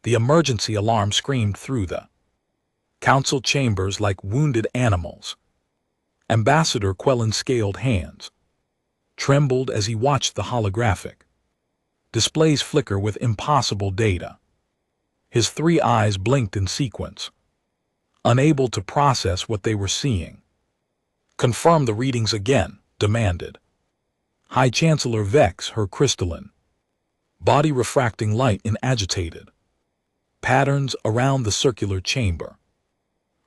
The emergency alarm screamed through the council chambers like wounded animals. Ambassador Quellen's scaled hands trembled as he watched the holographic displays flicker with impossible data. His 3 eyes blinked in sequence, unable to process what they were seeing. "Confirm the readings again," demanded High Chancellor Vex, her crystalline body refracting light in agitated patterns around the circular chamber.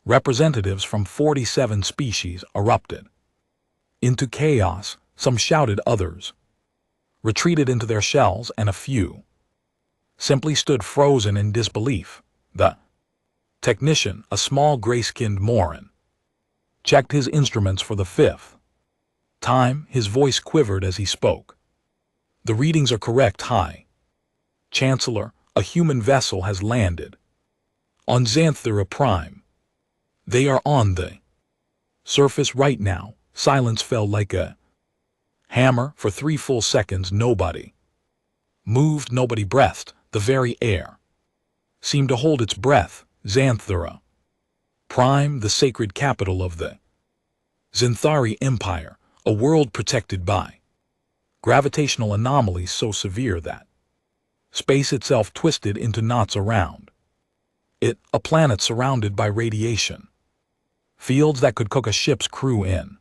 Representatives from 47 species erupted into chaos. Some shouted, others retreated into their shells, and a few simply stood frozen in disbelief. The technician, a small gray-skinned Morin, checked his instruments for the 5th time. His voice quivered as he spoke. "The readings are correct, High Chancellor. A human vessel has landed on Xanthera Prime. They are on the surface right now." Silence fell like a hammer. For 3 full seconds nobody moved, nobody breathed. The very air seemed to hold its breath. Xanthera Prime, the sacred capital of the Xanthari Empire, a world protected by gravitational anomalies so severe that space itself twisted into knots around it, a planet surrounded by radiation fields that could cook a ship's crew in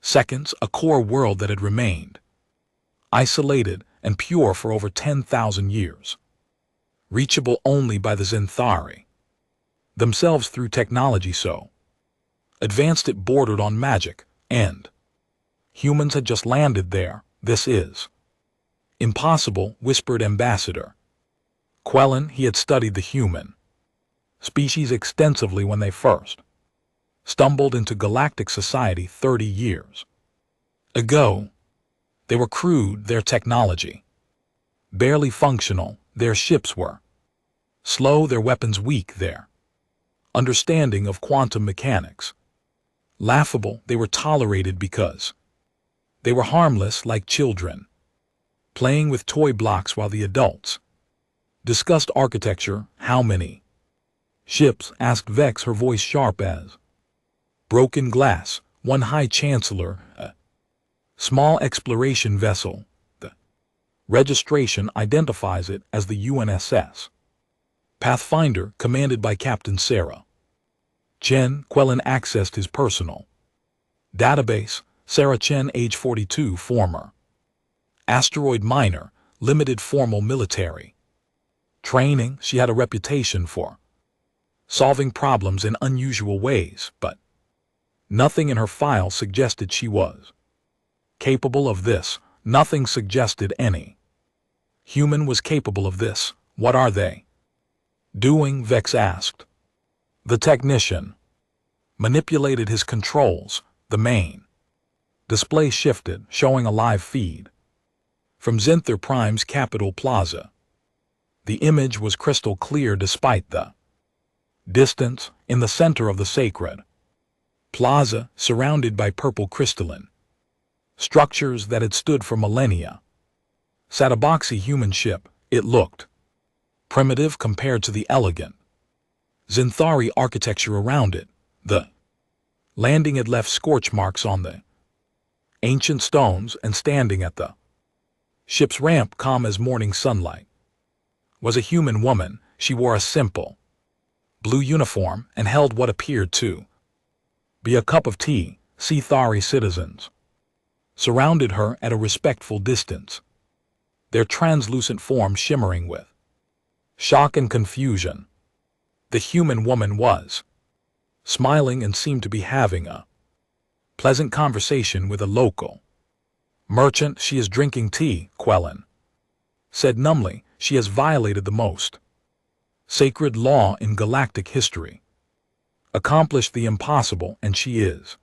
seconds, a core world that had remained isolated and pure for over 10,000 years, reachable only by the Xanthari themselves through technology so advanced it bordered on magic, and humans had just landed there. "This is impossible," whispered Ambassador Quellen. He had studied the human species extensively when they first stumbled into galactic society 30 years ago. They were crude, their technology barely functional, their ships were slow, their weapons weak, their understanding of quantum mechanics laughable. They were tolerated because they were harmless, like children playing with toy blocks while the adults discussed architecture. "How many ships?" asked Vex, her voice sharp as broken glass. "One, High Chancellor. A small exploration vessel. The registration identifies it as the UNSS Pathfinder, commanded by Captain Sarah Chen." Quellen accessed his personal database. Sarah Chen, age 42, former asteroid miner, limited formal military training. She had a reputation for solving problems in unusual ways, but nothing in her file suggested she was capable of this. Nothing suggested any human was capable of this. "What are they doing?" Vex asked. The technician manipulated his controls. The main display shifted, showing a live feed from Xanthera Prime's Capital Plaza. The image was crystal clear despite the distance. In the center of the sacred plaza, surrounded by purple crystalline structures that had stood for millennia, sat a boxy human ship. It looked primitive compared to the elegant Xanthari architecture around it. The landing had left scorch marks on the ancient stones, and standing at the ship's ramp, calm as morning sunlight, was a human woman. She wore a simple blue uniform and held what appeared to be a cup of tea. Xanthari citizens surrounded her at a respectful distance, their translucent forms shimmering with shock and confusion. The human woman was smiling and seemed to be having a pleasant conversation with a local merchant. "She is drinking tea," Quellen said numbly. "She has violated the most sacred law in galactic history, accomplished the impossible, and she is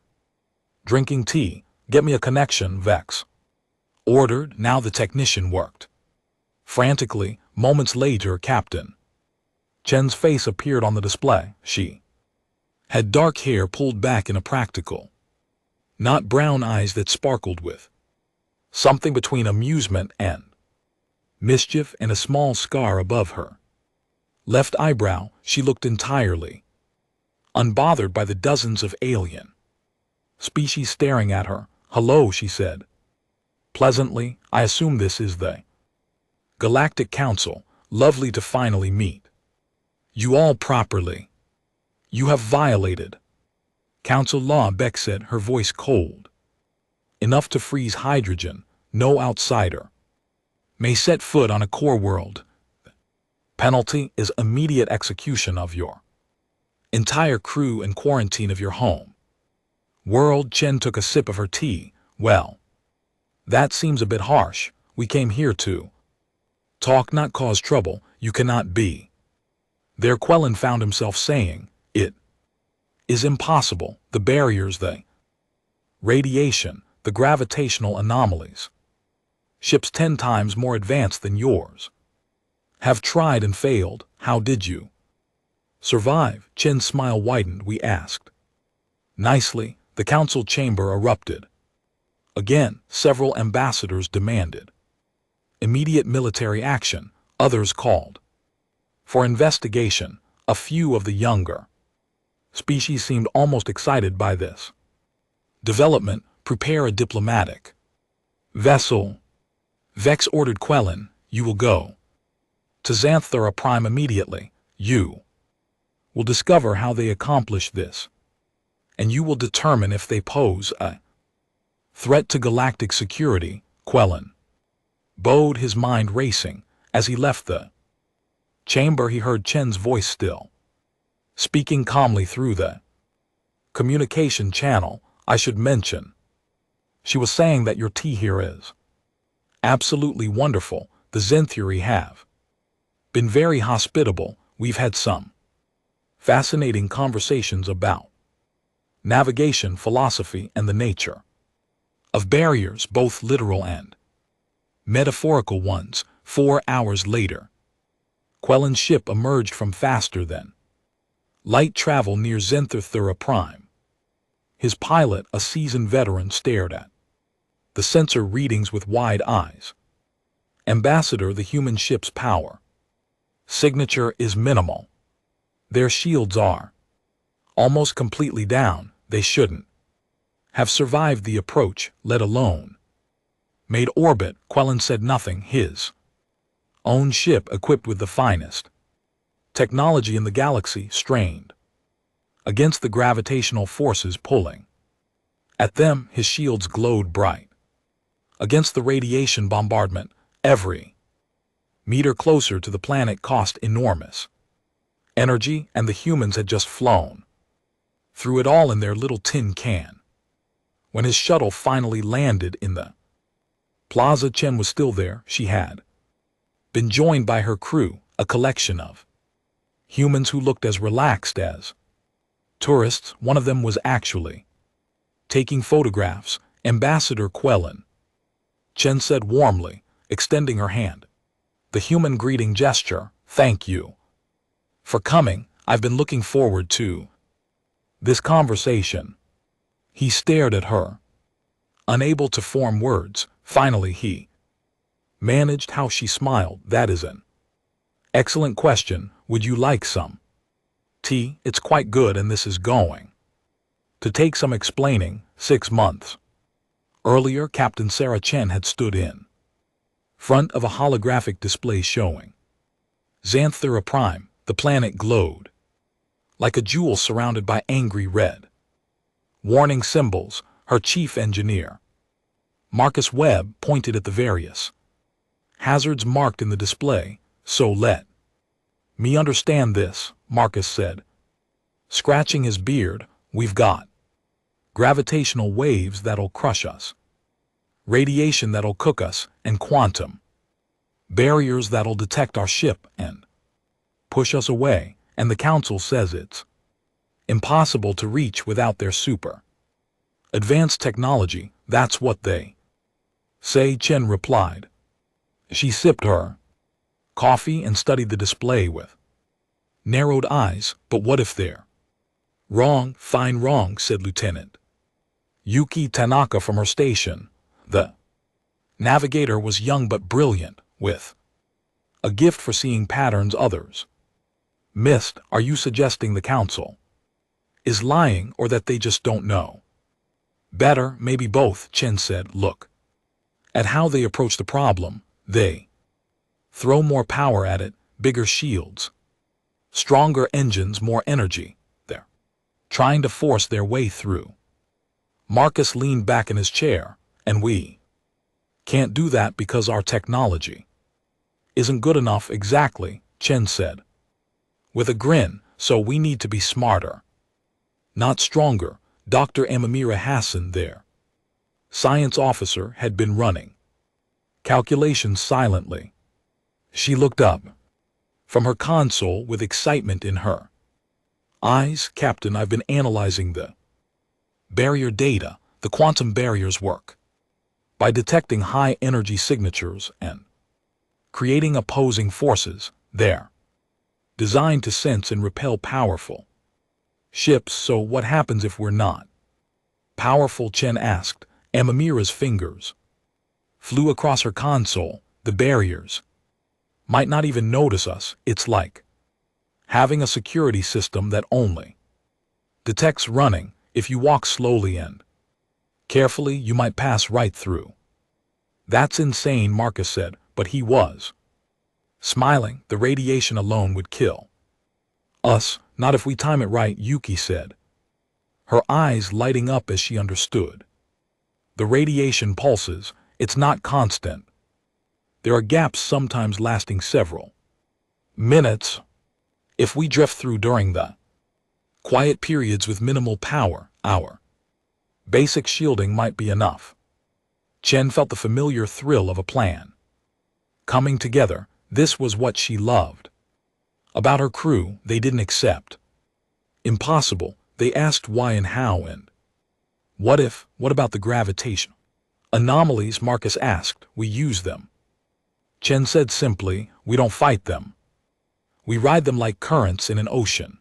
drinking tea." "Get me a connection," Vex ordered. Now the technician worked frantically. Moments later, Captain Chen's face appeared on the display. She had dark hair pulled back in a practical knot, brown eyes that sparkled with something between amusement and mischief, and a small scar above her Left eyebrow, she looked entirely unbothered by the dozens of alien species staring at her. "Hello," she said. Pleasantly, "I assume this is the Galactic Council. Lovely to finally meet you all properly. You have violated Council law," Beck said, her voice cold enough to freeze hydrogen. "No outsider may set foot on a core world. Penalty is immediate execution of your entire crew and quarantine of your home world." Chen took a sip of her tea. "Well, that seems a bit harsh. We came here to talk, not cause trouble. You cannot be there." Quellen found himself saying, "It is impossible. The barriers, the radiation, the gravitational anomalies. Ships 10 times more advanced than yours have tried and failed. How did you survive?" Chen's smile widened. "We asked nicely." The council chamber erupted. Again, several ambassadors demanded immediate military action. Others called for investigation. A few of the younger species seemed almost excited by this development. "Prepare a diplomatic vessel." Vex ordered Quellen. "You will go to Xanthara Prime immediately. You will discover how they accomplish this, and you will determine if they pose a threat to galactic security." Quellen bowed, his mind racing. As he left the chamber, he heard Chen's voice still speaking calmly through the communication channel. "I should mention," she was saying, "that your tea here is absolutely wonderful. The Xanthuri have been very hospitable. We've had some fascinating conversations about navigation, philosophy, and the nature of barriers, both literal and metaphorical ones." 4 hours later, Quellen's ship emerged from faster than light travel near Xanthara Prime. His pilot, a seasoned veteran, stared at the sensor readings with wide eyes. "Ambassador, the human ship's power signature is minimal. Their shields are almost completely down. They shouldn't have survived the approach, let alone made orbit." Quellen said nothing. His own ship, equipped with the finest technology in the galaxy, strained against the gravitational forces pulling at them. His shields glowed bright against the radiation bombardment. Every meter closer to the planet cost enormous energy, and the humans had just flown through it all in their little tin can. When his shuttle finally landed in the plaza, Chen was still there. She had been joined by her crew, a collection of humans who looked as relaxed as tourists. One of them was actually taking photographs. "Ambassador Quellen," Chen said warmly, extending her hand. The human greeting gesture. "Thank you for coming. I've been looking forward to this conversation." He stared at her, unable to form words. Finally he managed. "How?" She smiled. "That is an excellent question. Would you like some tea? It's quite good, and this is going to take some explaining." 6 months earlier, Captain Sarah Chen had stood in front of a holographic display showing Xanthara Prime. The planet glowed like a jewel surrounded by angry red warning symbols. Her chief engineer, Marcus Webb, pointed at the various hazards marked in the display. "So let me understand this," Marcus said, scratching his beard. "We've got gravitational waves that'll crush us, radiation that'll cook us, and quantum barriers that'll detect our ship and push us away. And the Council says it's impossible to reach without their super advanced technology. That's what they say," Chen replied. She sipped her coffee and studied the display with narrowed eyes. "But what if they're wrong?" "Fine, wrong," said Lieutenant Yuki Tanaka from her station. The navigator was young but brilliant, with a gift for seeing patterns others Missed, are you suggesting the council is lying or that they just don't know? Better, maybe both, Chen said. Look at how they approach the problem. They throw more power at it, bigger shields, stronger engines, more energy. They're trying to force their way through. Marcus leaned back in his chair. And we can't do that because our technology isn't good enough. Exactly, Chen said with a grin. So we need to be smarter, not stronger. Dr. Amamira Hassan, their science officer, had been running calculations silently. She looked up from her console with excitement in her eyes. Captain, I've been analyzing the barrier data. The quantum barriers work by detecting high-energy signatures and creating opposing forces. They're designed to sense and repel powerful ships. So what happens if we're not powerful? Chen asked. Amamira's fingers flew across her console. The barriers might not even notice us. It's like having a security system that only detects running. If you walk slowly and carefully, you might pass right through. That's insane, Marcus said, but he was smiling. The radiation alone would kill us. Not if we time it right, Yuki said, her eyes lighting up as she understood. The radiation pulses. It's not constant. There are gaps, sometimes lasting several minutes. If we drift through during the quiet periods with minimal power, our basic shielding might be enough. Chen felt the familiar thrill of a plan coming together. This was what she loved about her crew. They didn't accept impossible. They asked why and how and what if. What about the gravitational anomalies? Marcus asked. We use them, Chen said simply. We don't fight them. We ride them like currents in an ocean.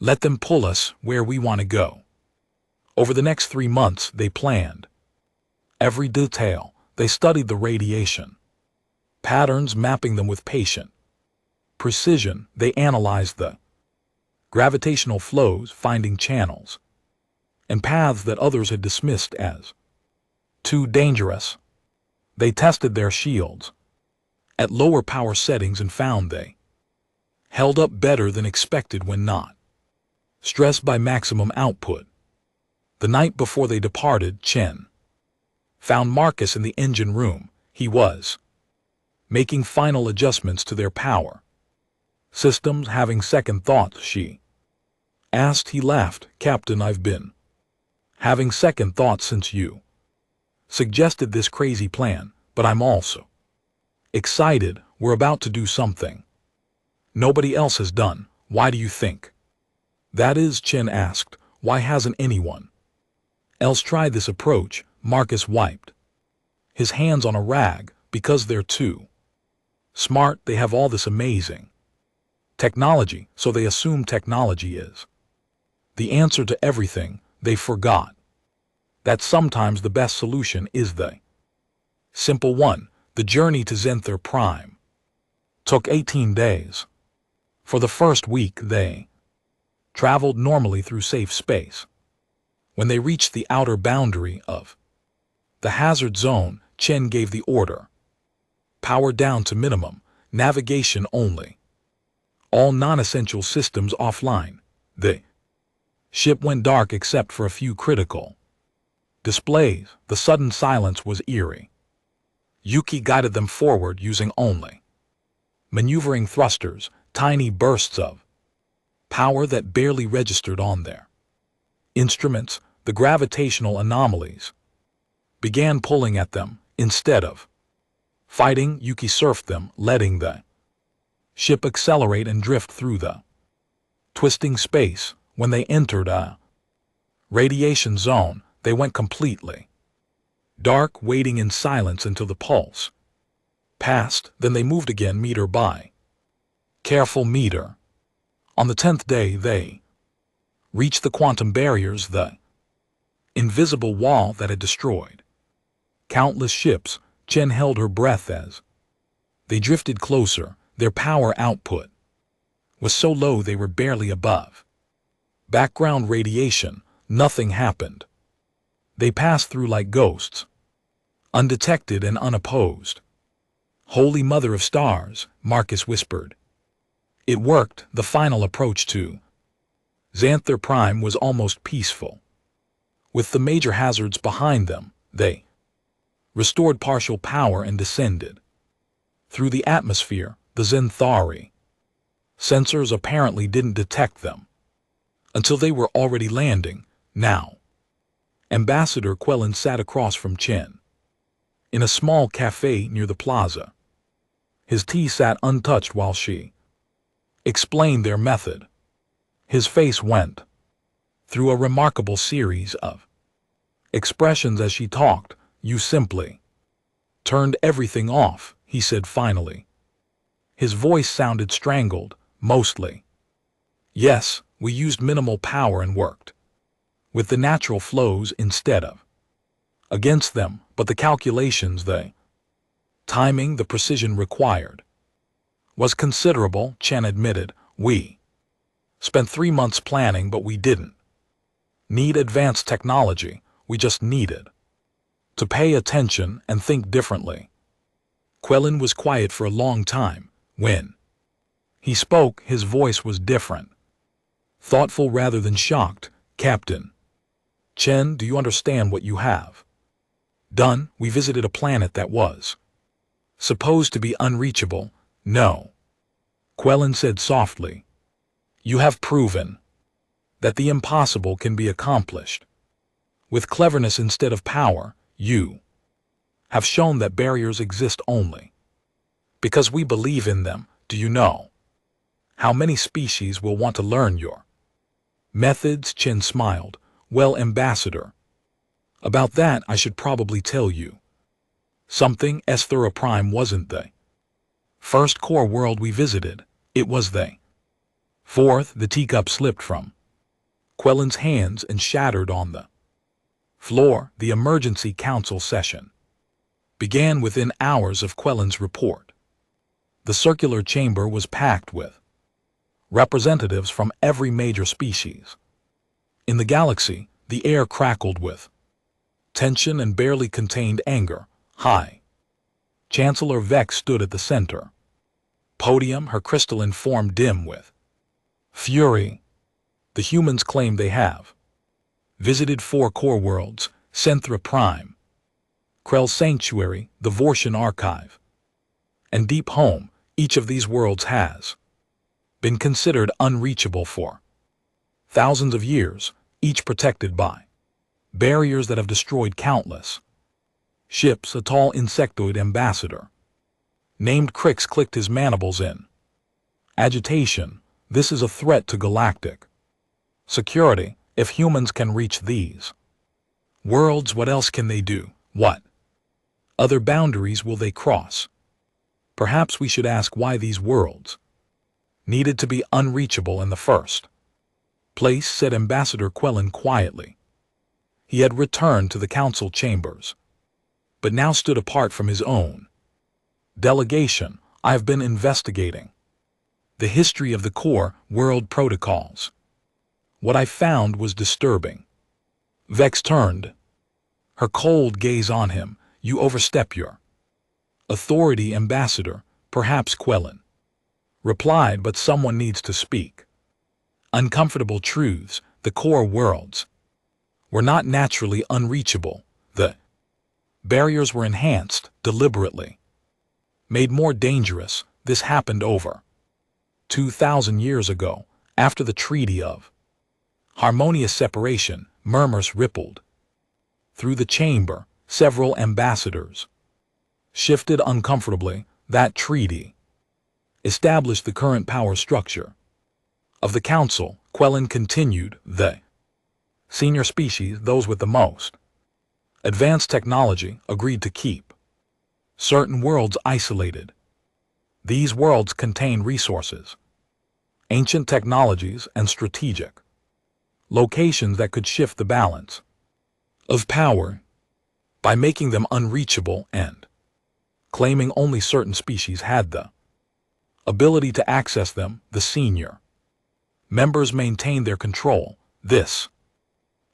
Let them pull us where we want to go. Over the next 3 months, they planned every detail. They studied the radiation patterns, mapping them with patient precision. They analyzed the gravitational flows, finding channels and paths that others had dismissed as too dangerous. They tested their shields at lower power settings and found they held up better than expected when not stressed by maximum output. The night before they departed, Chen found Marcus in the engine room. He was making final adjustments to their power systems. Having second thoughts, she asked. He laughed. Captain, I've been having second thoughts since you suggested this crazy plan, but I'm also excited. We're about to do something nobody else has done. Why do you think that is? Chen asked. Why hasn't anyone else tried this approach? Marcus wiped his hands on a rag. Because they're too smart. They have all this amazing technology, so they assume technology is the answer to everything. They forgot that sometimes the best solution is the simple one. The journey to Zenther Prime took 18 days. For the first week, they traveled normally through safe space. When they reached the outer boundary of the hazard zone, Chen gave the order. Power down to minimum, navigation only. All non-essential systems offline. The ship went dark except for a few critical displays. The sudden silence was eerie. Yuki guided them forward using only maneuvering thrusters, tiny bursts of power that barely registered on their instruments. The gravitational anomalies began pulling at them. Instead of fighting, Yuki surfed them, letting the ship accelerate and drift through the twisting space. When they entered a radiation zone, they went completely dark, waiting in silence until the pulse passed. Then they moved again, meter by careful meter. On the 10th day, they reached the quantum barriers, the invisible wall that had destroyed countless ships. Chen held her breath as they drifted closer. Their power output was so low they were barely above background radiation. Nothing happened. They passed through like ghosts, undetected and unopposed. Holy Mother of Stars, Marcus whispered. It worked. The final approach to Xanther Prime was almost peaceful. With the major hazards behind them, they restored partial power and descended through the atmosphere. The Xanthari sensors apparently didn't detect them until they were already landing. Now, Ambassador Quellen sat across from Chen in a small cafe near the plaza. His tea sat untouched while she explained their method. His face went through a remarkable series of expressions as she talked. You simply turned everything off, he said finally. His voice sounded strangled, mostly. Yes, we used minimal power and worked with the natural flows instead of against them, but the calculations, the timing, the precision required was considerable, Chen admitted. We spent 3 months planning, but we didn't need advanced technology. We just needed to pay attention and think differently. Quellen was quiet for a long time. When he spoke, his voice was different, thoughtful rather than shocked. Captain Chen, do you understand what you have done? We visited a planet that was supposed to be unreachable. No, Quellen said softly. You have proven that the impossible can be accomplished with cleverness instead of power. You have shown that barriers exist only because we believe in them. Do you know how many species will want to learn your methods? Chen smiled. Well, Ambassador, about that I should probably tell you something. Esthera Prime wasn't the first core world we visited. It was the fourth. The teacup slipped from Quellen's hands and shattered on the floor. The emergency council session began within hours of Quellen's report. The circular chamber was packed with representatives from every major species in the galaxy. The air crackled with tension and barely contained anger. High Chancellor Vex stood at the center podium, her crystalline form dim with fury. The humans claim they have visited 4 core worlds: Xanthra Prime, Krell's Sanctuary, the Vortian Archive, and Deep Home. Each of these worlds has been considered unreachable for thousands of years, each protected by barriers that have destroyed countless ships. A tall insectoid ambassador named Crix clicked his mandibles in agitation. This is a threat to galactic security. If humans can reach these worlds, what else can they do? What other boundaries will they cross? Perhaps we should ask why these worlds needed to be unreachable in the first place, said Ambassador Quellen quietly. He had returned to the council chambers, but now stood apart from his own delegation. I have been investigating the history of the core world protocols. What I found was disturbing. Vex turned her cold gaze on him. You overstep your authority, Ambassador. Perhaps, Quellen replied, but someone needs to speak. Uncomfortable truths. The core worlds were not naturally unreachable. The barriers were enhanced, deliberately made more dangerous. This happened over 2,000 years ago, after the Treaty of Harmonious Separation. Murmurs rippled through the chamber. Several ambassadors shifted uncomfortably. That treaty established the current power structure of the council. Quellen continued. The senior species, those with the most advanced technology, agreed to keep certain worlds isolated. These worlds contain resources, ancient technologies, and strategic locations that could shift the balance of power by making them unreachable and claiming only certain species had the Ability to access them, the senior members maintain their control. This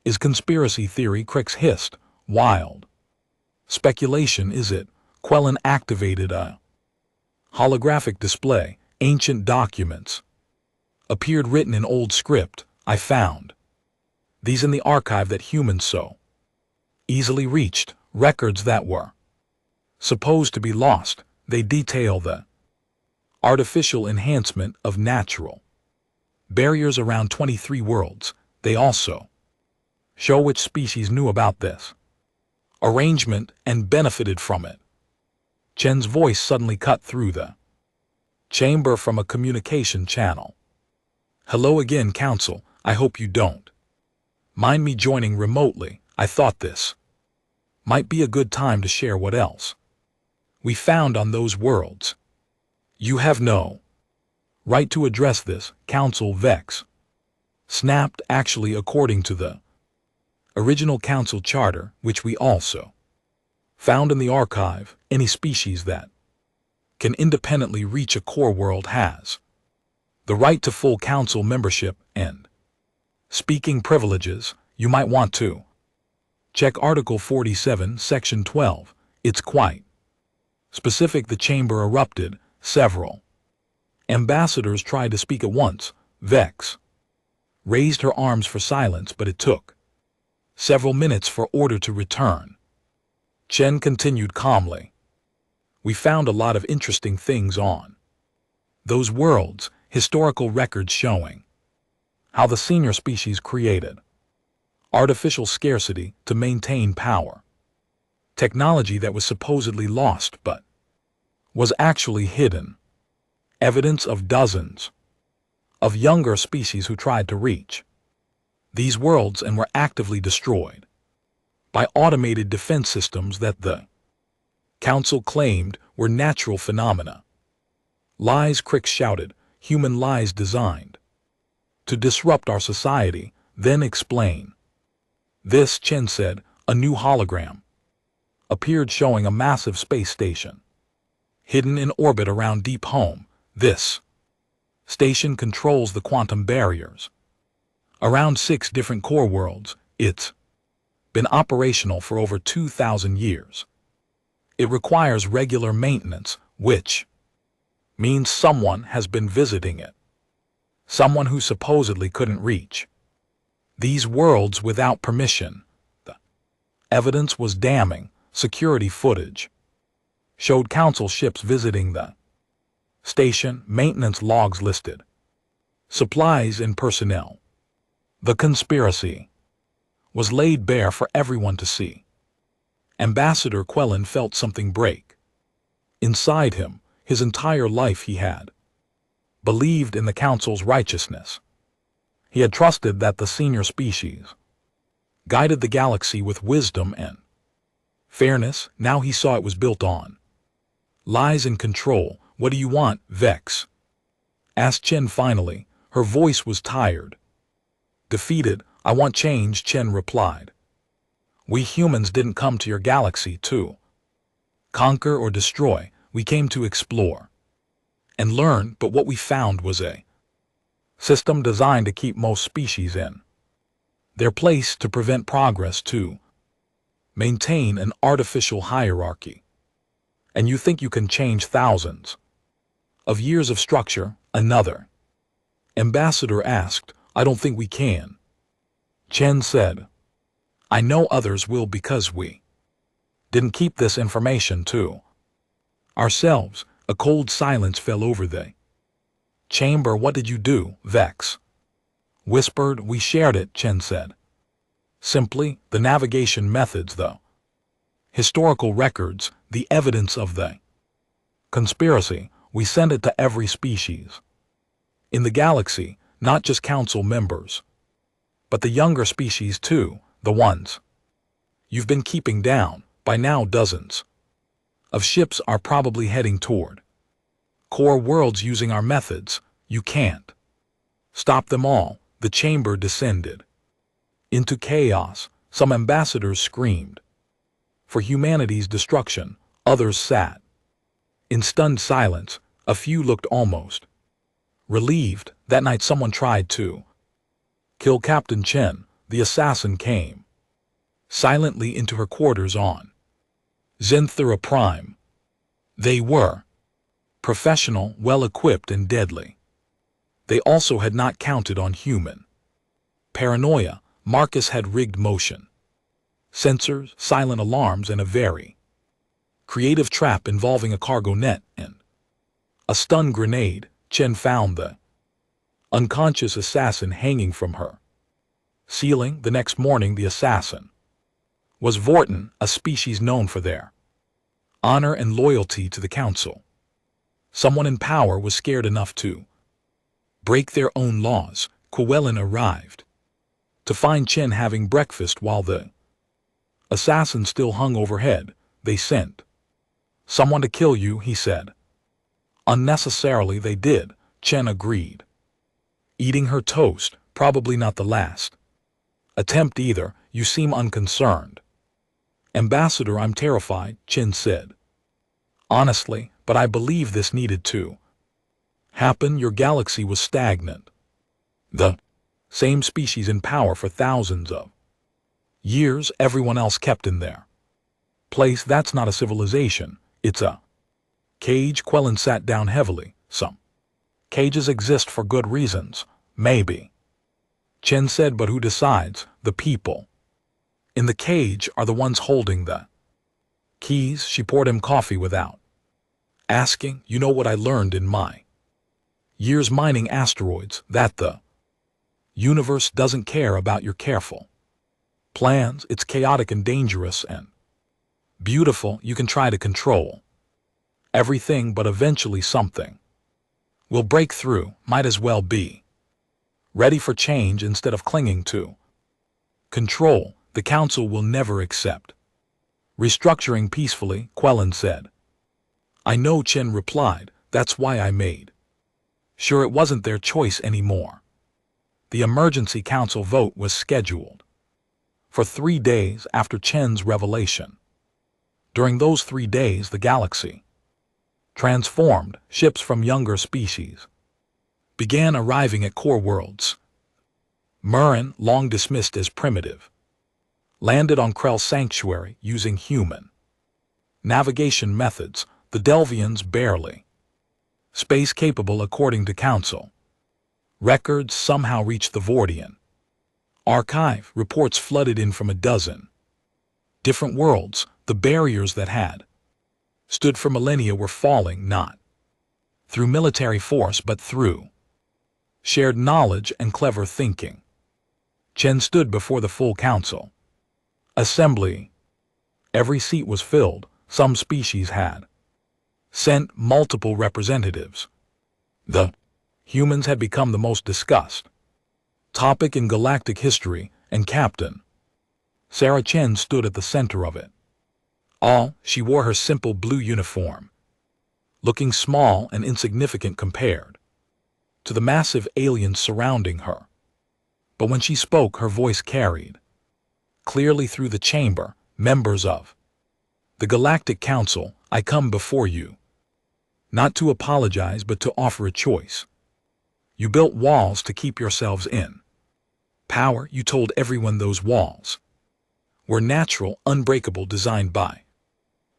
is conspiracy theory, Crix hissed. Wild speculation, is it? Quellen activated a holographic display. Ancient documents appeared written in old script. I found these in the archive that humans so easily reached. Records that were supposed to be lost. They detail the artificial enhancement of natural barriers around 23 worlds. They also show which species knew about this arrangement and benefited from it. Chen's voice suddenly cut through the chamber from a communication channel. Hello again, Council. I hope you don't mind me joining remotely. I thought this might be a good time to share what else we found on those worlds. You have no right to address this, Council Vex snapped. Actually, according to the original Council Charter, which we also found in the archive, any species that can independently reach a core world has the right to full Council membership and speaking privileges. You might want to check Article 47, Section 12. It's quite specific. The chamber erupted. Several ambassadors tried to speak at once. Vex raised her arms for silence, but it took several minutes for order to return. Chen continued calmly. We found a lot of interesting things on those worlds, historical records showing how the senior species created artificial scarcity to maintain power, technology that was supposedly lost but was actually hidden, evidence of dozens of younger species who tried to reach these worlds and were actively destroyed by automated defense systems that the Council claimed were natural phenomena. Lies, Crix shouted. Human lies designed to disrupt our society. Then explain this, Chen said. A new hologram appeared showing a massive space station hidden in orbit around Deep Home. This station controls the quantum barriers around 6 different core worlds. It's been operational for over 2,000 years. It requires regular maintenance, which means someone has been visiting it. Someone who supposedly couldn't reach these worlds without permission. The evidence was damning. Security footage showed Council ships visiting the station, maintenance logs listed, supplies and personnel. The conspiracy was laid bare for everyone to see. Ambassador Quellen felt something break inside him. His entire life he had believed in the Council's righteousness. He had trusted that the senior species guided the galaxy with wisdom and fairness. Now he saw it was built on lies and control. What do you want, Vex? Asked Chen finally. Her voice was tired. Defeated. I want change, Chen replied. We humans didn't come to your galaxy to conquer or destroy. We came to explore and learn, but what we found was a system designed to keep most species in their place, to prevent progress, to maintain an artificial hierarchy. And you think you can change thousands of years of structure? Another ambassador asked. I don't think we can. Chen said. I know others will, because we didn't keep this information to ourselves. A cold silence fell over the chamber. What did you do? Vex whispered. We shared it, Chen said. Simply, the navigation methods, the historical records, the evidence of the conspiracy. We sent it to every species in the galaxy, not just Council members, but the younger species too, the ones you've been keeping down. By now, dozens of ships are probably heading toward core worlds using our methods. You can't stop them all. The chamber descended into chaos. Some ambassadors screamed for humanity's destruction. Others sat in stunned silence. A few looked almost relieved. That night someone tried to kill Captain Chen. The assassin came silently into her quarters on Zenthura Prime. They were professional, well-equipped, and deadly. They also had not counted on human paranoia. Marcus had rigged motion sensors, silent alarms, and a very creative trap involving a cargo net and a stun grenade. Chen found the unconscious assassin hanging from her ceiling. The next morning, the assassin was Vorton, a species known for their honor and loyalty to the council. Someone in power was scared enough to break their own laws. Llewellyn arrived to find Chen having breakfast while the assassin still hung overhead. They sent someone to kill you, he said. Unnecessarily they did, Chen agreed, eating her toast. Probably not the last attempt either. You seem unconcerned. Ambassador, I'm terrified, Chen said. Honestly, but I believe this needed to happen. Your galaxy was stagnant. The same species in power for thousands of years. Everyone else kept in their place. That's not a civilization. It's a cage. Llewellyn sat down heavily. Some cages exist for good reasons, maybe, Chen said, but who decides? The people in the cage are the ones holding the keys. She poured him coffee without asking. You know what I learned in my years mining asteroids? That the universe doesn't care about your careful plans. It's chaotic and dangerous and beautiful. You can try to control everything, but eventually something will break through. Might as well be ready for change instead of clinging to control. The council will never accept restructuring peacefully, Llewellyn said. I know, Chen replied. That's why I made sure it wasn't their choice anymore. The emergency council vote was scheduled for 3 days after Chen's revelation. During those 3 days, the galaxy transformed. Ships from younger species began arriving at core worlds. Murren, long dismissed as primitive, landed on Krell's sanctuary using human navigation methods. The Delvians barely space capable according to council records, somehow reached the Vortian archive. Reports flooded in from a dozen different worlds. The barriers that had stood for millennia were falling, not through military force but through shared knowledge and clever thinking. Chen stood before the full council assembly. Every seat was filled. Some species had sent multiple representatives. The humans had become the most discussed topic in galactic history, and Captain Sarah Chen stood at the center of it all. She wore her simple blue uniform, looking small and insignificant compared to the massive aliens surrounding her. But when she spoke, her voice carried clearly through the chamber. Members of the Galactic Council, I come before you not to apologize but to offer a choice. You built walls to keep yourselves in power. You told everyone those walls were natural, unbreakable, designed by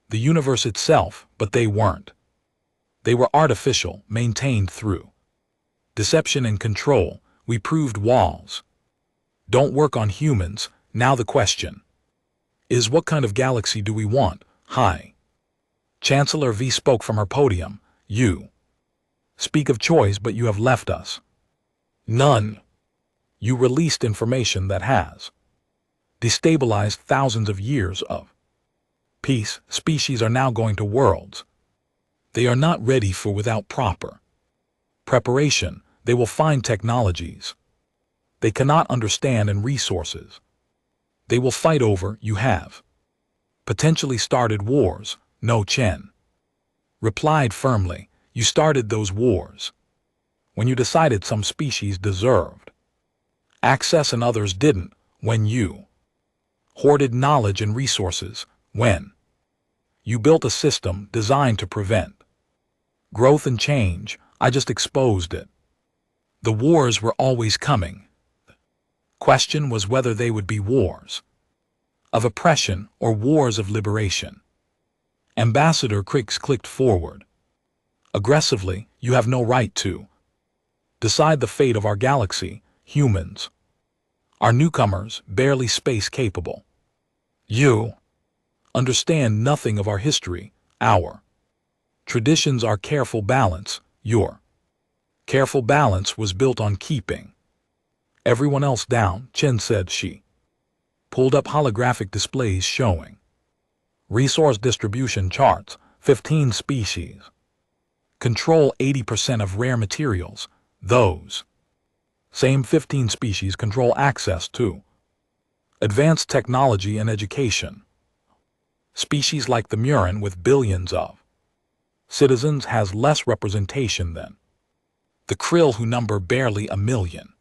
the universe itself, but they weren't. They were artificial, maintained through deception and control. We proved walls don't work on humans. Now the question is, what kind of galaxy do we want? Hi. Chancellor V spoke from her podium. You speak of choice, but you have left us none. You released information that has destabilized thousands of years of peace. Species are now going to worlds they are not ready for. Without proper preparation, they will find technologies they cannot understand and resources they will fight over. You have potentially started wars. No, Chen replied firmly. You started those wars when you decided some species deserved access and others didn't. When you hoarded knowledge and resources. When you built a system designed to prevent Growth and change, I just exposed it. The wars were always coming. Question was whether they would be wars of oppression or wars of liberation. Ambassador Cricks clicked forward. Aggressively, you have no right to decide the fate of our galaxy, humans. Our newcomers, barely space capable. You understand nothing of our history, our traditions, our careful balance. Your careful balance was built on keeping everyone else down, Chen said. She pulled up holographic displays showing resource distribution charts, 15 species. Control 80% of rare materials. Those same 15 species control access to advanced technology and education. Species like the Murin, with billions of citizens, has less representation than the Krill, who number barely 1 million.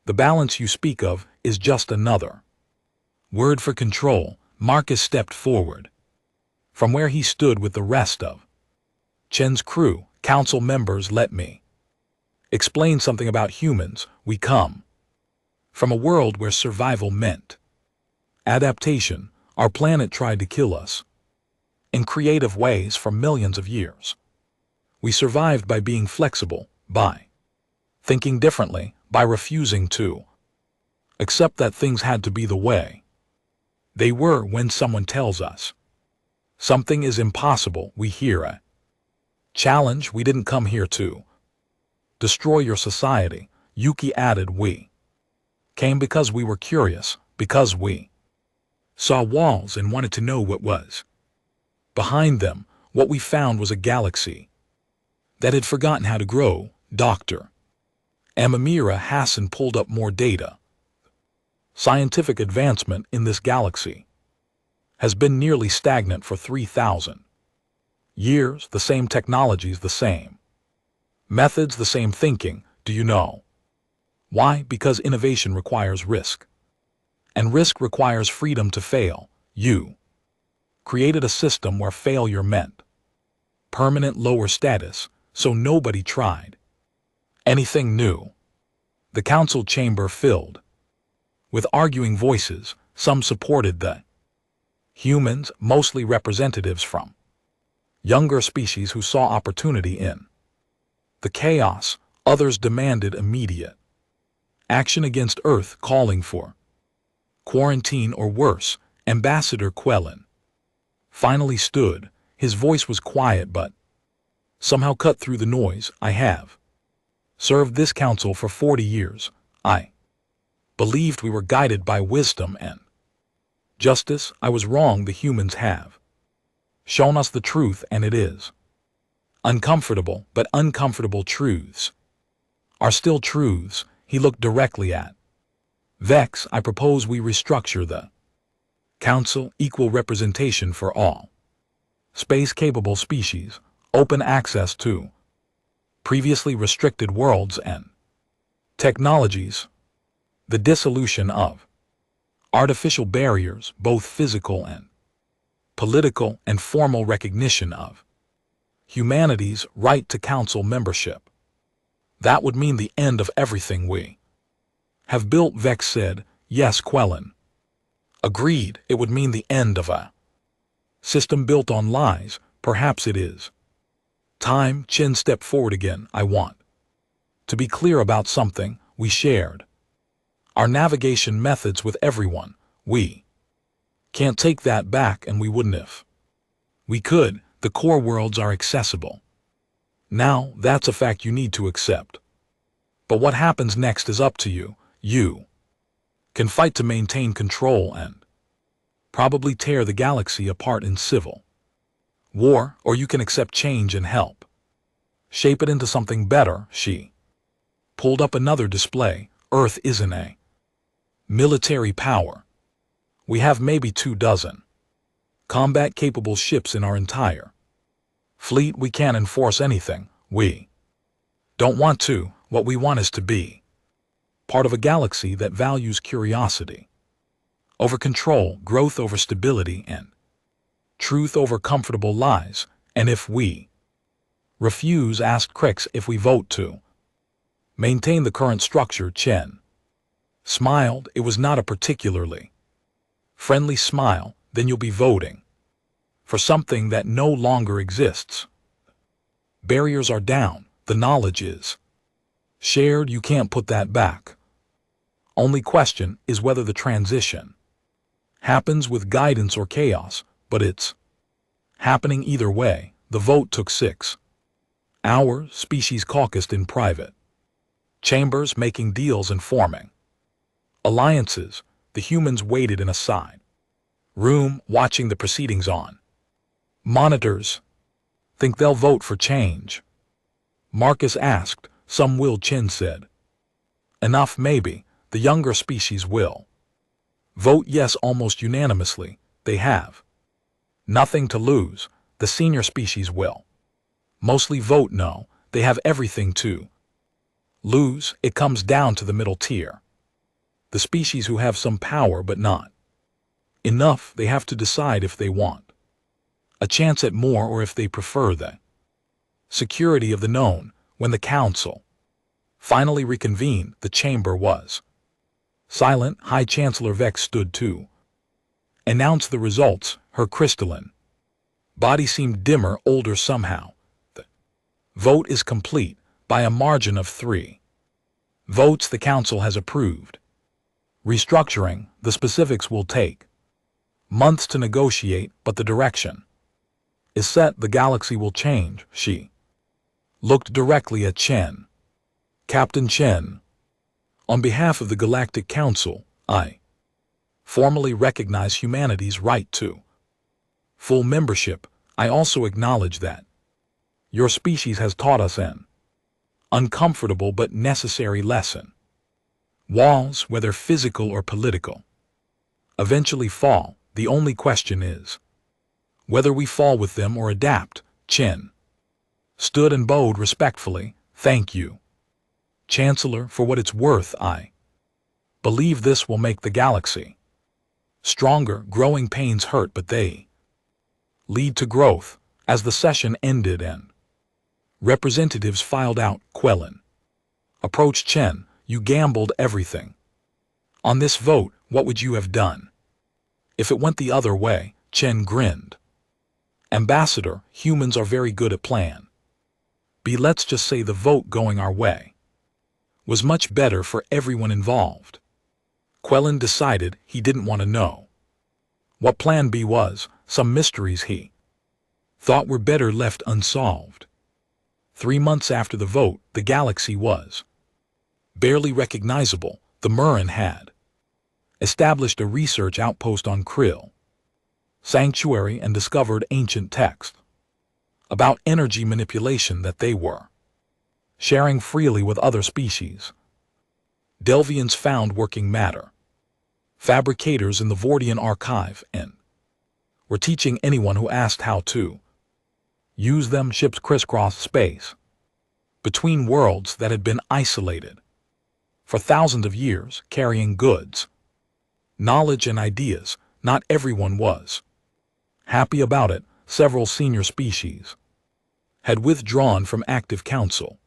The balance you speak of is just another word for control. Marcus stepped forward from where he stood with the rest of Chen's crew. Council members, let me explain something about humans. We come from a world where survival meant adaptation. Our planet tried to kill us in creative ways for millions of years. We survived by being flexible, by thinking differently, by refusing to accept that things had to be the way they were. When someone tells us something is impossible, we hear a challenge. We didn't come here to destroy your society, Yuki added. We came because we were curious, because we saw walls and wanted to know what was behind them. What we found was a galaxy that had forgotten how to grow. Dr. Amamira Hassan pulled up more data. Scientific advancement in this galaxy has been nearly stagnant for 3,000 years. The same technologies, the same methods, the same thinking. Do you know why? Because innovation requires risk, and risk requires freedom to fail. You created a system where failure meant permanent lower status, so nobody tried anything new. The council chamber filled with arguing voices. Some supported the humans, mostly representatives from younger species who saw opportunity in the chaos. Others demanded immediate action against Earth, calling for quarantine or worse. Ambassador Quellen finally stood. His voice was quiet but somehow cut through the noise. I have served this council for 40 years. I believed we were guided by wisdom and justice. I was wrong. The humans have shown us the truth, and it is uncomfortable, but uncomfortable truths are still truths. He looked directly at Vex. I propose we restructure the council. Equal representation for all space-capable species, open access to previously restricted worlds and technologies, the dissolution of artificial barriers, both physical and political, and formal recognition of humanity's right to council membership. That would mean the end of everything we have built, Vex said. Yes, Quellen agreed. It would mean the end of a system built on lies. Perhaps it is time. Chen stepped forward again. I want to be clear about something. We shared our navigation methods with everyone. We can't take that back, and we wouldn't if we could. The core worlds are accessible now. That's a fact you need to accept. But what happens next is up to you. You can fight to maintain control and probably tear the galaxy apart in civil war, or you can accept change and help shape it into something better. She pulled up another display. Earth isn't a military power. We have maybe 24 combat-capable ships in our entire fleet. We can't enforce anything. We don't want to. What we want is to be part of a galaxy that values curiosity over control, growth over stability, and truth over comfortable lies. And if we Refuse asked Crix if we vote to maintain the current structure. Chen smiled. It was not a particularly friendly smile. Then you'll be voting for something that no longer exists. Barriers are down. The knowledge is shared. You can't put that back. Only question is whether the transition happens with guidance or chaos, but it's happening either way. The vote took 6 hours. Species caucused in private chambers, making deals and forming alliances. The humans waited in a side room, watching the proceedings on monitors. Think they'll vote for change? Marcus asked. Some will, Chen said. Enough, maybe. The younger species will vote yes almost unanimously. They have nothing to lose. The senior species will mostly vote no. They have everything to lose. It comes down to the middle tier. The species who have some power but not enough. They have to decide if they want a chance at more or if they prefer the security of the known. When the council finally reconvened, the chamber was silent. High Chancellor Vex stood to announce the results. Her crystalline body seemed dimmer, older somehow. The vote is complete by a margin of 3 votes. The council has approved restructuring. The specifics will take months to negotiate, but the direction is set. The galaxy will change. She looked directly at Chen. Captain Chen, on behalf of the Galactic Council, I formally recognize humanity's right to full membership. I also acknowledge that your species has taught us an uncomfortable but necessary lesson. Walls, whether physical or political, eventually fall. The only question is whether we fall with them or adapt. Chen stood and bowed respectfully. Thank you, Chancellor. For what it's worth, I believe this will make the galaxy stronger. Growing pains hurt, but they lead to growth. As the session ended and representatives filed out, Quellen approached Chen. You gambled everything on this vote. What would you have done if it went the other way? Chen grinned. Ambassador, humans are very good at plan B. Let's just say the vote going our way was much better for everyone involved. Quellen decided he didn't want to know what plan B was. Some mysteries he thought were better left unsolved. 3 months after the vote, the galaxy was barely recognizable. The Murren had established a research outpost on Krill Sanctuary and discovered ancient text about energy manipulation that they were sharing freely with other species. Delvians found working matter fabricators in the Vordian archive and were teaching anyone who asked how to use them. Ships crisscrossed space between worlds that had been isolated for thousands of years, carrying goods, knowledge, and ideas. Not everyone was happy about it. Several senior species had withdrawn from active council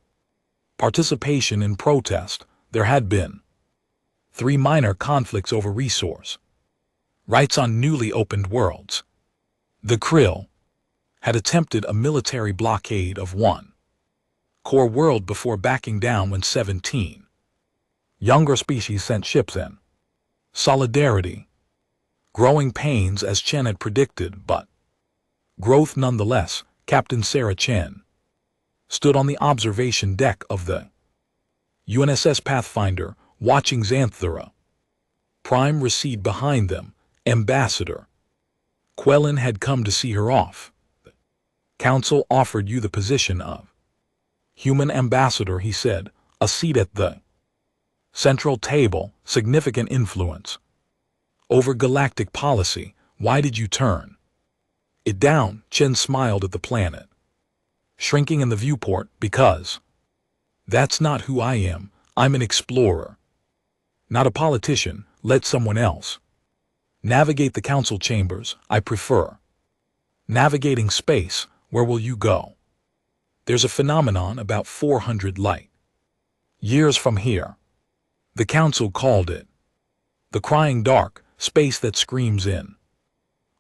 participation in protest. There had been 3 minor conflicts over resource rights on newly opened worlds. The Krill had attempted a military blockade of one core world before backing down when 17 younger species sent ships in solidarity. Growing pains, as Chen had predicted, but growth nonetheless. Captain Sarah Chen stood on the observation deck of the UNSS Pathfinder, watching Xanthera Prime recede behind them. Ambassador Quellen had come to see her off. The council offered you the position of human ambassador, he said. A seat at the central table, significant influence over galactic policy. Why did you turn it down? Chen smiled at the planet shrinking in the viewport. Because that's not who I am. I'm an explorer, not a politician. Let someone else navigate the council chambers. I prefer navigating space. Where will you go? There's a phenomenon about 400 light years from here. The council called it the crying dark, space that screams in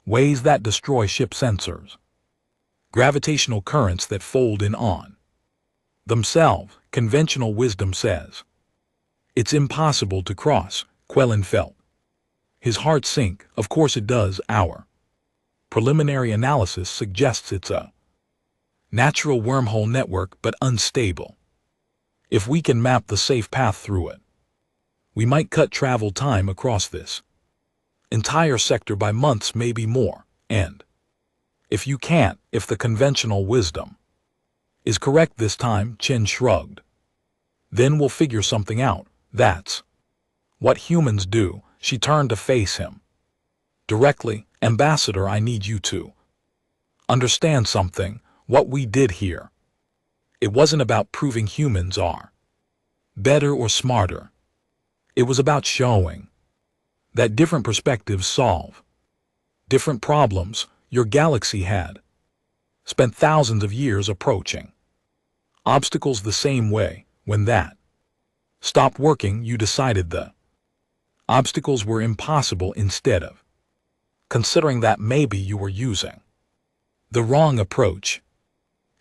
ways that destroy ship sensors, gravitational currents that fold in on themselves. Conventional wisdom says it's impossible to cross. Quellen felt his heart sink. Of course it does. Our preliminary analysis suggests it's a natural wormhole network, but unstable. If we can map the safe path through it, we might cut travel time across this entire sector by months, maybe more. And if you can't, if the conventional wisdom is correct this time, Chen shrugged, then we'll figure something out. That's what humans do. She turned to face him directly. Ambassador, I need you to understand something. What we did here, it wasn't about proving humans are better or smarter. It was about showing that different perspectives solve different problems. Your galaxy had spent thousands of years approaching obstacles the same way. When that stopped working, you decided the obstacles were impossible instead of considering that maybe you were using the wrong approach.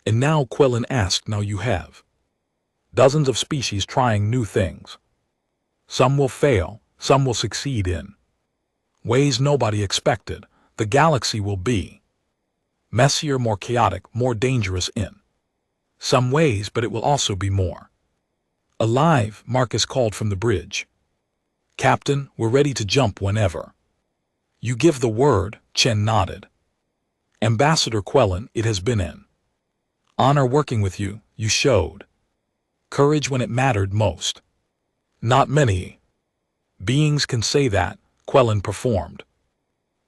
And now, Quellen asked, now you have dozens of species trying new things. Some will fail, some will succeed in ways nobody expected. The galaxy will be messier, more chaotic, more dangerous in some ways, but it will also be more alive. Marcus called from the bridge. Captain, we're ready to jump whenever you give the word. Chen nodded. Ambassador Quellen, it has been an honor working with you. You showed courage when it mattered most. Not many beings can say that. Quellen performed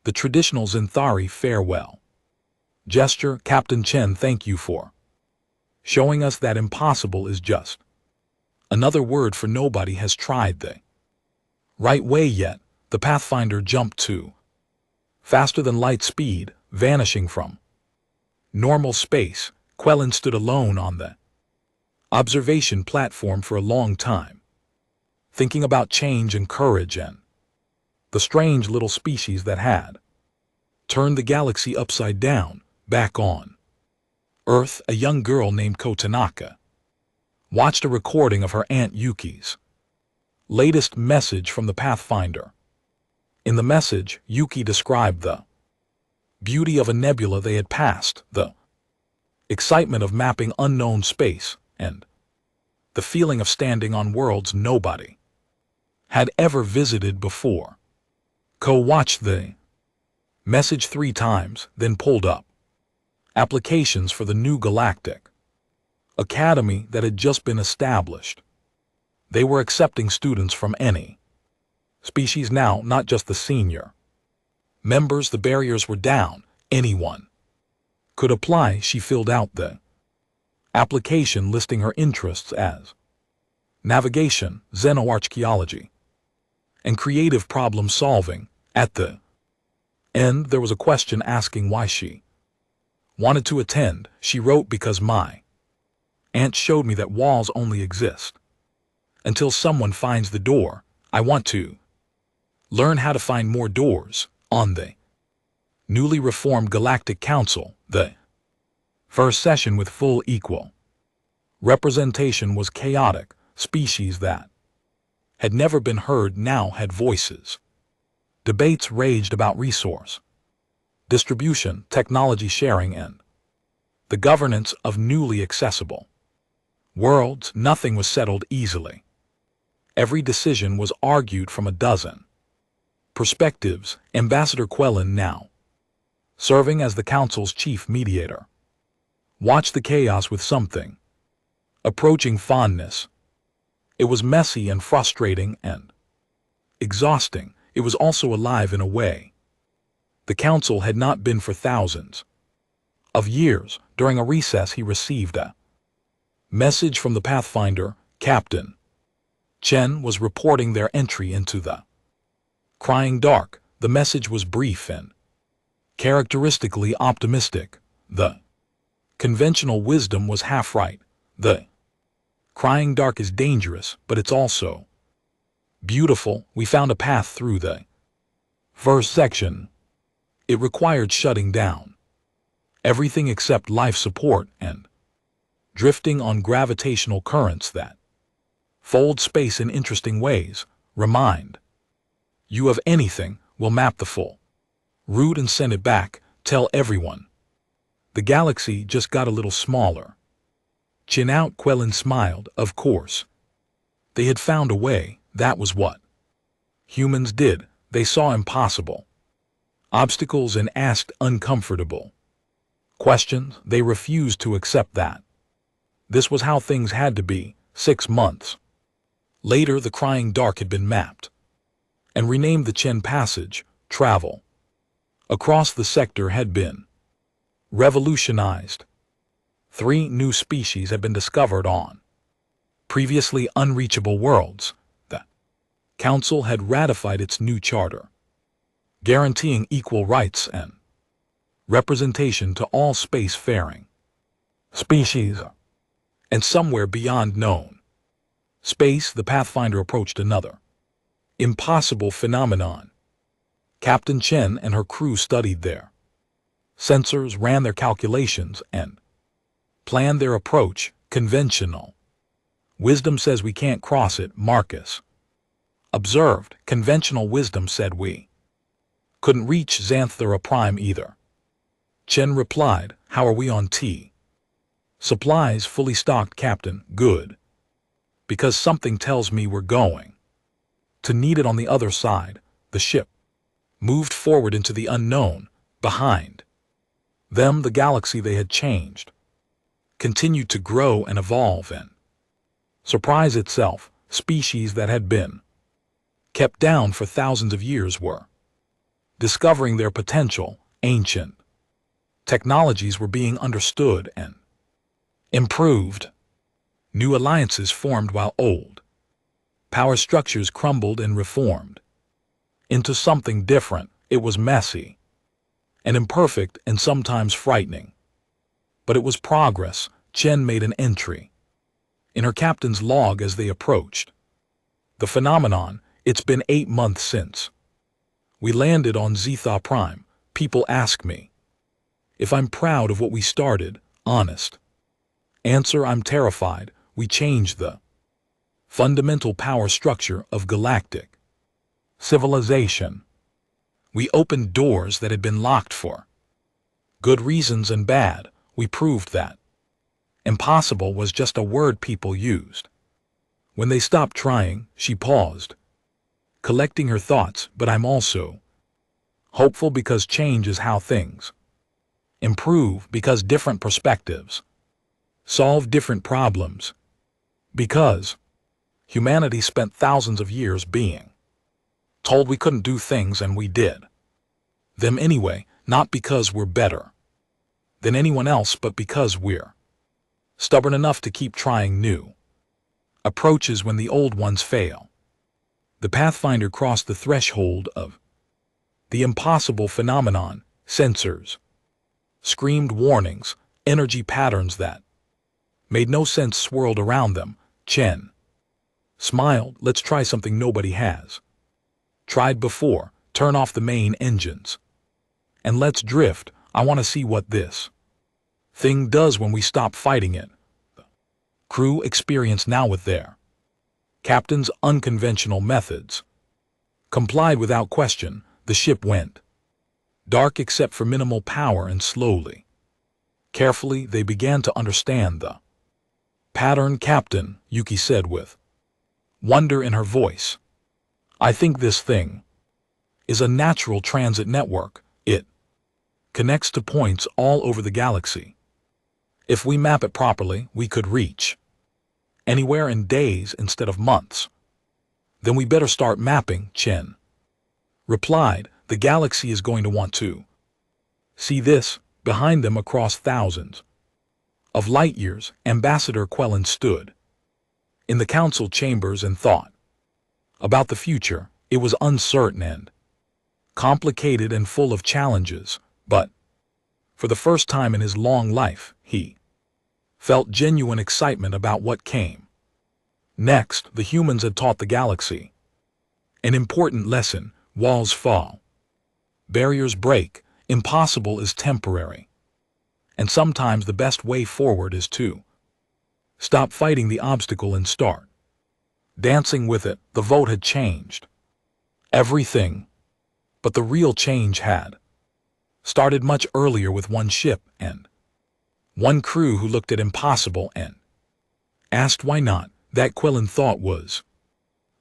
the traditional Zinthari farewell gesture. Captain Chen, thank you for showing us that impossible is just another word for nobody has tried the right way yet. The Pathfinder jumped to faster than light speed, vanishing from normal space. Quellen stood alone on the observation platform for a long time, thinking about change and courage and the strange little species that had turned the galaxy upside down. Back on Earth, a young girl named Ko Tanaka watched a recording of her Aunt Yuki's latest message from the Pathfinder. In the message, Yuki described the beauty of a nebula they had passed, the excitement of mapping unknown space, and the feeling of standing on worlds nobody had ever visited before. Ko watched the message 3 times, then pulled up applications for the new Galactic Academy that had just been established. They were accepting students from any species now, not just the senior members. The barriers were down. Anyone could apply. She filled out the application listing her interests as navigation, xenoarchaeology, and creative problem solving. At the end, there was a question asking why she wanted to attend. She wrote, because my aunt showed me that walls only exist until someone finds the door. I want to learn how to find more doors. On the newly reformed Galactic Council, the first session with full equal representation was chaotic. Species that had never been heard now had voices. Debates raged about resource distribution, technology sharing, and the governance of newly accessible worlds. Nothing was settled easily. Every decision was argued from a dozen perspectives. Ambassador Quellen, now serving as the Council's chief mediator, watched the chaos with something approaching fondness. It was messy and frustrating and exhausting. It was also alive in a way the Council had not been for thousands of years. During a recess, he received a message from the Pathfinder. Captain Chen was reporting their entry into the crying dark. The message was brief and characteristically optimistic. The Conventional wisdom was half right. The crying dark is dangerous, but it's also beautiful. We found a path through the first section. It required shutting down everything except life support and drifting on gravitational currents that fold space in interesting ways. Remind you of anything, we'll map the full route and send it back. Tell everyone. The galaxy just got a little smaller. Chin out, Quellen smiled. Of course. They had found a way. That was what humans did. They saw impossible obstacles and asked uncomfortable questions. They refused to accept that this was how things had to be. 6 months later, the crying dark had been mapped and renamed the Chen Passage. Travel across the sector had been revolutionized. 3 new species had been discovered on previously unreachable worlds. The Council had ratified its new charter, guaranteeing equal rights and representation to all space-faring species. And somewhere beyond known space, the Pathfinder approached another impossible phenomenon. Captain Chen and her crew studied their sensors, ran their calculations, and planned their approach. Conventional wisdom says we can't cross it, Marcus observed. Conventional wisdom said we couldn't reach Xanthera Prime either. Chen replied, how are we on T? Supplies fully stocked, Captain. Good. Because something tells me we're going to need it on the other side. The ship moved forward into the unknown. Behind them, the galaxy they had changed continued to grow and evolve and surprise itself. Species that had been kept down for thousands of years were discovering their potential. Ancient technologies were being understood and improved. New alliances formed while old power structures crumbled and reformed into something different. It was messy and imperfect and sometimes frightening. But it was progress. Chen made an entry in her captain's log as they approached the phenomenon. It's been 8 months since we landed on Xanthera Prime. People ask me if I'm proud of what we started. Honest answer, I'm terrified. We changed the fundamental power structure of galactic civilization. We opened doors that had been locked for good reasons and bad. We proved that impossible was just a word people used when they stopped trying. She paused, collecting her thoughts. But I'm also hopeful because change is how things improve, because different perspectives solve different problems, because humanity spent thousands of years being told we couldn't do things and we did them anyway, not because we're better than anyone else, but because we're stubborn enough to keep trying new approaches when the old ones fail. The Pathfinder crossed the threshold of the impossible phenomenon. Sensors screamed warnings. Energy patterns that made no sense swirled around them. Chen smiled. Let's try something nobody has tried before. Turn off the main engines and let's drift. I want to see what this thing does when we stop fighting it. The crew experienced now with their captain's unconventional methods complied without question. The ship went dark except for minimal power, and slowly, carefully, they began to understand the pattern. Captain, Yuki said with wonder in her voice, I think this thing is a natural transit network. It connects to points all over the galaxy. If we map it properly, we could reach anywhere in days instead of months. Then we better start mapping, Chen replied. The galaxy is going to want to see this. Behind them, across thousands of light years, Ambassador Quellen stood in the council chambers and thought about the future. It was uncertain and complicated and full of challenges, but for the first time in his long life, He felt genuine excitement about what came. Next, the humans had taught the galaxy an important lesson: walls fall, barriers break, impossible is temporary. And sometimes the best way forward is to stop fighting the obstacle and start dancing with it. The vote had changed everything, but the real change had started much earlier, with one ship and one crew who looked at impossible and asked why not. That Quillen thought was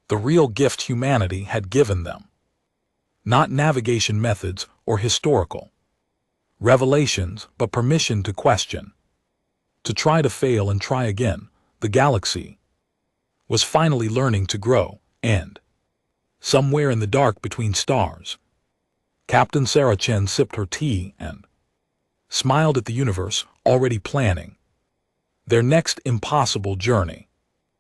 the real gift humanity had given them. Not navigation methods or historical revelations, but permission to question, to try, to fail and try again. The galaxy was finally learning to grow, and somewhere in the dark between stars, Captain Sarah Chen sipped her tea and smiled at the universe, already planning their next impossible journey.